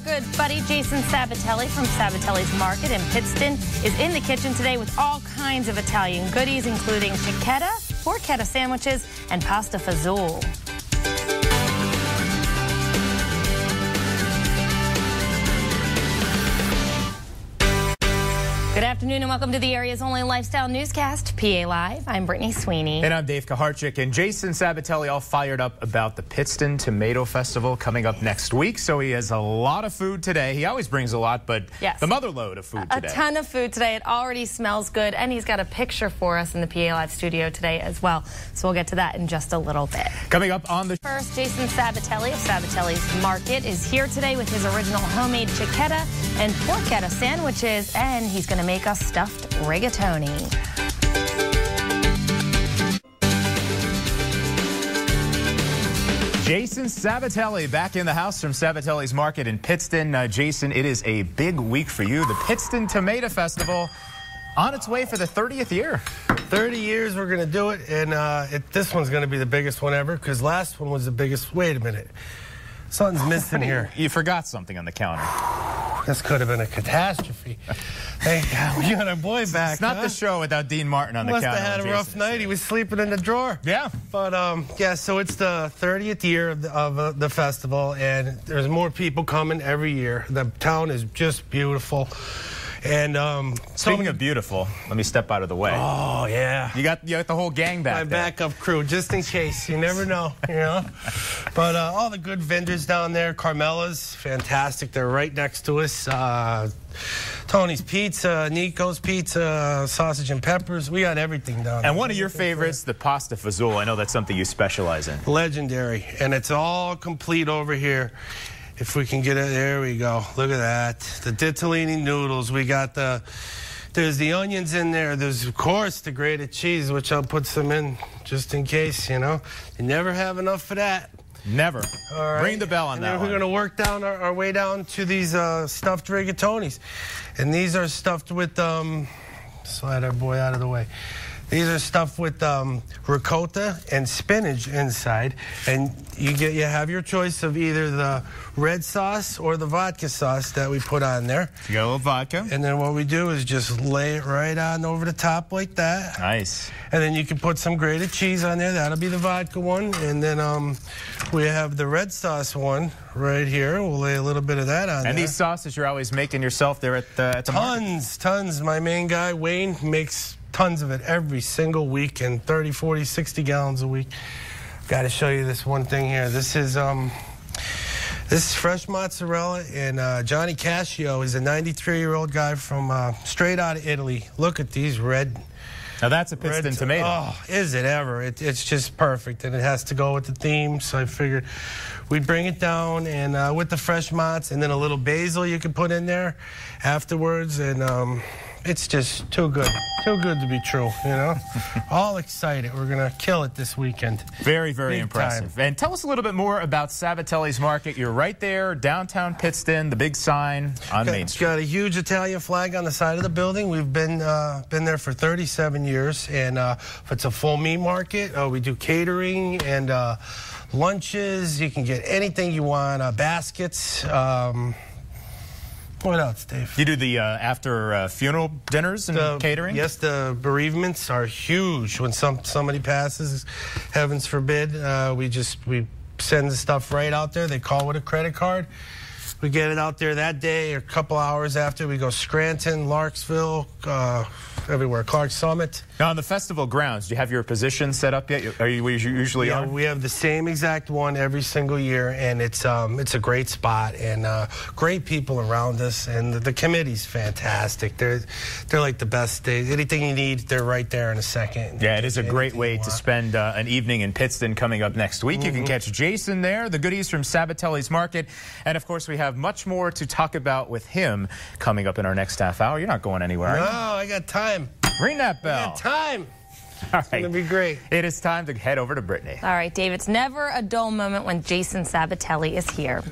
good buddy Jason Sabatelli from Sabatelle's Market in Pittston is in the kitchen today with all kinds of Italian goodies, including cicchetta, porchetta sandwiches, and pasta fazool. Good afternoon and welcome to the area's only lifestyle newscast, PA Live. I'm Brittany Sweeney. And I'm Dave Kaharchik. And Jason Sabatelli all fired up about the Pittston Tomato Festival coming up next week. So he has a lot of food today. He always brings a lot, but yes, the mother load of food today. A ton of food today. It already smells good. And he's got a picture for us in the PA Live studio today as well. So we'll get to that in just a little bit. Coming up on the first, Jason Sabatelli of Sabatelle's Market is here today with his original homemade cicchetta and porchetta sandwiches. And he's going to make us stuffed rigatoni. Jason Sabatelli back in the house from Sabatelle's Market in Pittston. Jason, it is a big week for you. The Pittston Tomato Festival on its way for the 30th year. 30 years we're going to do it, and this one's going to be the biggest one ever because last one was the biggest. Wait a minute. Something's missing here. You forgot something on the counter. This could have been a catastrophe. Hey, we got our boy back. It's not the show without Dean Martin on the counter. Must have had a rough night. He was sleeping in the drawer. Yeah. But, yeah, so it's the 30th year of the festival, and there's more people coming every year. The town is just beautiful. And speaking of beautiful, let me step out of the way. Oh yeah, you got the whole gang back. My there. backup crew, just in case. You never know, you know. But all the good vendors down there, Carmela's, fantastic. They're right next to us. Tony's Pizza, Nico's Pizza, sausage and peppers. We got everything down there. And one of your favorites, the pasta fazool. I know that's something you specialize in. Legendary, and it's all complete over here. If we can get it, there we go. Look at that. The ditalini noodles. We got there's the onions in there. There's, of course, the grated cheese, which I'll put some in just in case, you know. You never have enough for that. Never. All right. Ring the bell on that one. We're going to work down our way down to these stuffed rigatonis. And these are stuffed with, slide our boy out of the way. These are stuffed with ricotta and spinach inside, and you have your choice of either the red sauce or the vodka sauce that we put on there. You got a little vodka. And then what we do is just lay it right on over the top like that. Nice. And then you can put some grated cheese on there. That'll be the vodka one. And then we have the red sauce one right here. We'll lay a little bit of that on there. And these sauces you're always making yourself there at the market. Tons. My main guy, Wayne, makes tons of it every single week, and 30, 40, 60 gallons a week. Got to show you this one thing here. This is fresh mozzarella, and Johnny Cascio is a 93-year-old guy from straight out of Italy. Look at these red. Now that's a Pittston tomato. Oh, is it ever? It's just perfect, and it has to go with the theme. So I figured we'd bring it down, and with the fresh mozz, and then a little basil you can put in there afterwards, and it's just too good to be true, you know. All excited. We're going to kill it this weekend. Very, very Big impressive. time. And tell us a little bit more about Sabatelle's Market. You're right there, downtown Pittston, the big sign on Main Street. Got a huge Italian flag on the side of the building. We've been there for 37 years, and it's a full meat market. We do catering and lunches. You can get anything you want, baskets. What else, Dave? You do the after funeral dinners and catering? Yes, the bereavements are huge. When somebody passes, heavens forbid, we send the stuff right out there. They call with a credit card. We get it out there that day or a couple hours after. We go Scranton, Larksville, everywhere, Clark Summit. Now, on the festival grounds, do you have your position set up yet? Are you usually on? We have the same exact one every single year, and it's a great spot and great people around us, and the committee's fantastic. They're like the best. Anything you need, they're right there in a second. Yeah, it is a great way to spend an evening in Pittston coming up next week. You can catch Jason there, the goodies from Sabatelle's Market, and of course we have much more to talk about with him coming up in our next half hour. You're not going anywhere, are you? No, I got time. Ring that bell. I got time. All It's going to be great. It is time to head over to Brittany. All right, Dave, it's never a dull moment when Jason Sabatelli is here.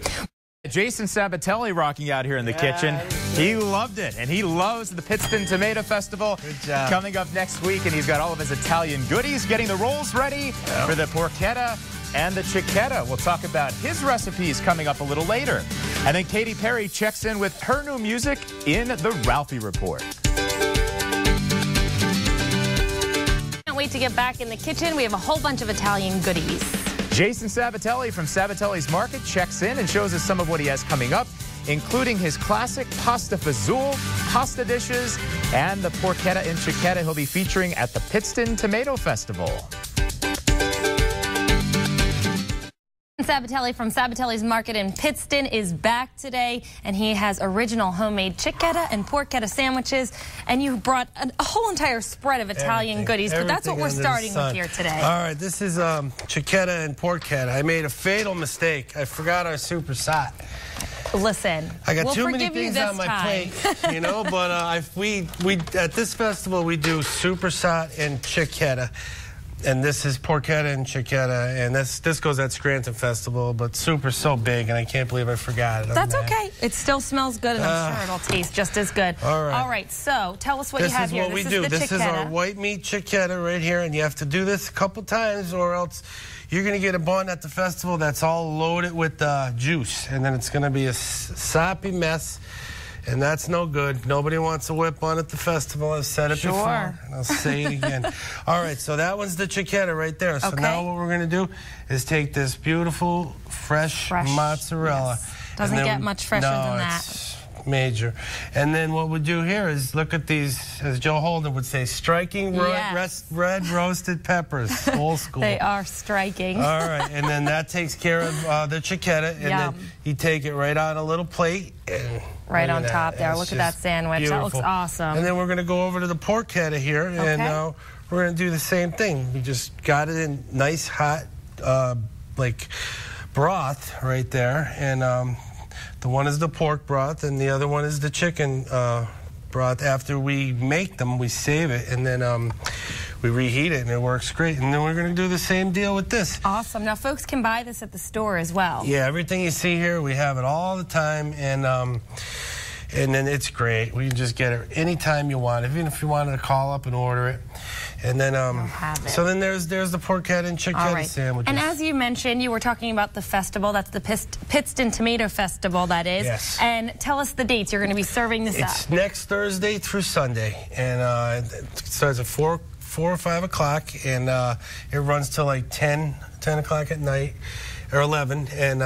Jason Sabatelli rocking out here in the kitchen. He loved it, and he loves the Pittston Tomato Festival. Good job. Coming up next week, and he's got all of his Italian goodies, getting the rolls ready for the porchetta and the cicchetta. We'll talk about his recipes coming up a little later. And then Katy Perry checks in with her new music in the Ralphie Report. Can't wait to get back in the kitchen. We have a whole bunch of Italian goodies. Jason Sabatelli from Sabatelle's Market checks in and shows us some of what he has coming up, including his classic pasta fazool, pasta dishes, and the porchetta and cicchetta he'll be featuring at the Pittston Tomato Festival. Sabatelli from Sabatelle's Market in Pittston is back today, and he has original homemade cicchetta and porchetta sandwiches, and you brought a whole entire spread of Italian goodies, but that's what we're starting with here today. All right, this is cicchetta and porchetta. I made a fatal mistake. I forgot our super sat. Listen, I got we'll too many things on my plate, you know, but we at this festival we do supersat and cicchetta. And this is porchetta and cicchetta, and this goes at Scranton Festival, but Super's so big, and I can't believe I forgot it. That's okay. It still smells good, and I'm sure it'll taste just as good. All right. All right, so tell us what you have here. This is what we do. This is our white meat cicchetta right here, and you have to do this a couple times, or else you're going to get a bun at the festival that's all loaded with juice, and then it's going to be a soppy mess. And that's no good. Nobody wants a whip on at the festival. I've said it before, and I'll say it again. All right, so that one's the cicchetta right there. So now what we're going to do is take this beautiful, fresh mozzarella. Yes. Doesn't get much fresher than that. It's major. And then what we do here is look at these, as Joe Holden would say, striking red roasted peppers, old school. They are striking. All right, and then that takes care of the cicchetta, and then you take it right on a little plate and right on top there. Look at that sandwich. Beautiful. That looks awesome. And then we're going to go over to the porchetta here, and we're going to do the same thing. We just got it in nice hot, like broth right there, and the one is the pork broth, and the other one is the chicken broth. After we make them, we save it, and then we reheat it, and it works great. And then we're going to do the same deal with this. Awesome. Now, folks can buy this at the store as well. Yeah, everything you see here, we have it all the time, and then it's great. We can just get it anytime you want, even if you wanted to call up and order it. And then, so then there's the porchetta and cicchetta sandwiches. And as you mentioned, you were talking about the festival. That's the Pittston Tomato Festival, that is. Yes. And tell us the dates you're going to be serving this up. It's next Thursday through Sunday, and it starts at 4 or 5 o'clock, and it runs till like 10 o'clock at night, or 11, and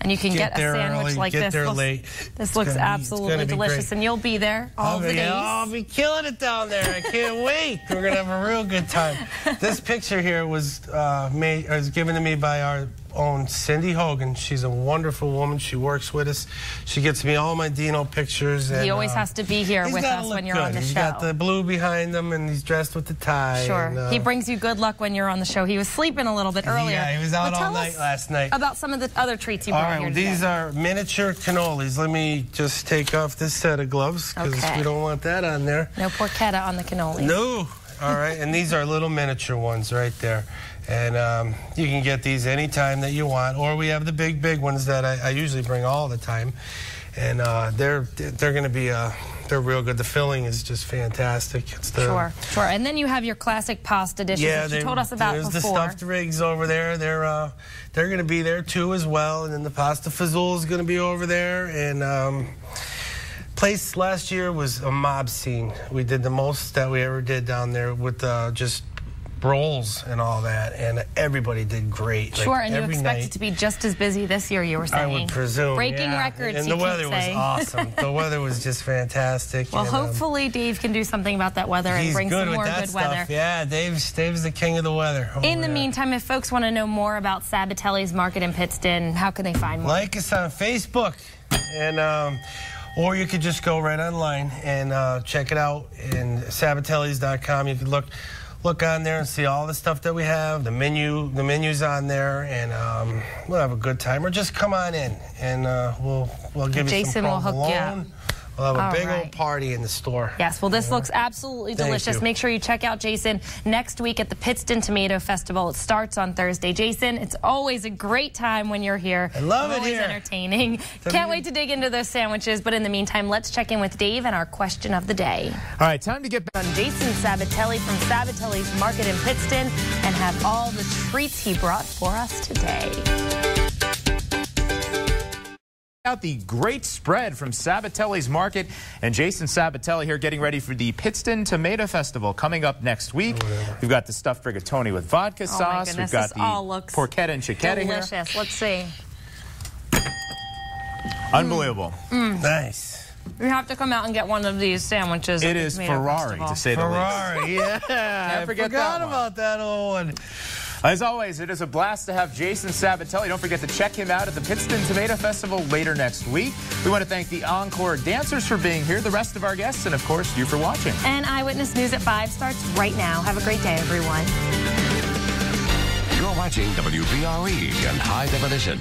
you can get a sandwich like this. Get there late. This looks absolutely delicious, and you'll be there all the days. I'll be killing it down there. I can't wait. We're gonna have a real good time. This picture here was given to me by our own Cindy Hogan. She's a wonderful woman. She works with us. She gets me all my Dino pictures. And, he always has to be here with us when you're on the show. He's got the blue behind him, and he's dressed with the tie. Sure. And, he brings you good luck when you're on the show. He was sleeping a little bit earlier. Yeah, he was out all night last night. About some of the other treats you brought here today. These are miniature cannolis. Let me just take off this set of gloves, because we don't want that on there. No porchetta on the cannoli. No. All right, and these are little miniature ones right there. And you can get these anytime that you want, or we have the big ones that I usually bring all the time, and they're going to be they're real good. The filling is just fantastic. It's the, sure. And then you have your classic pasta dishes that you told us about before. There's the stuffed rigs over there. They're going to be there too as well, and then the pasta fazool is going to be over there. And place last year was a mob scene. We did the most that we ever did down there with just rolls and all that, and everybody did great. Sure, like, and you expect it to be just as busy this year, you were saying. I would presume, breaking records, and the weather was awesome. The weather was just fantastic. Well, and, hopefully Dave can do something about that weather and bring some more good weather. Yeah, Dave's the king of the weather. In the meantime, if folks want to know more about Sabatelle's Market in Pittston, how can they find more? Like us on Facebook, and or you could just go right online and check it out in sabatelles.com. You could look on there and see all the stuff that we have. The menu's on there, and we'll have a good time. Or just come on in, and we'll give you some provolone. We'll have a big old party in the store. Yes, well, this looks absolutely delicious. Make sure you check out Jason next week at the Pittston Tomato Festival. It starts on Thursday. Jason, it's always a great time when you're here. I love it here. Always entertaining. Can't wait to dig into those sandwiches, but in the meantime, let's check in with Dave and our question of the day. All right, time to get back on Jason Sabatelli from Sabatelle's Market in Pittston and have all the treats he brought for us today. Out the great spread from Sabatelle's Market, and Jason Sabatelli here getting ready for the Pittston Tomato Festival coming up next week. We've got the stuffed rigatoni with vodka sauce. We've got the porchetta and chicchetta here. Delicious. Let's see. Unbelievable. Nice. You have to come out and get one of these sandwiches. It is Ferrari, to say the least. Ferrari, yeah. I forgot about that old one. As always, it is a blast to have Jason Sabatelli. Don't forget to check him out at the Pittston Tomato Festival later next week. We want to thank the Encore dancers for being here, the rest of our guests, and of course, you for watching. And Eyewitness News at 5 starts right now. Have a great day, everyone. You're watching WBRE in high definition.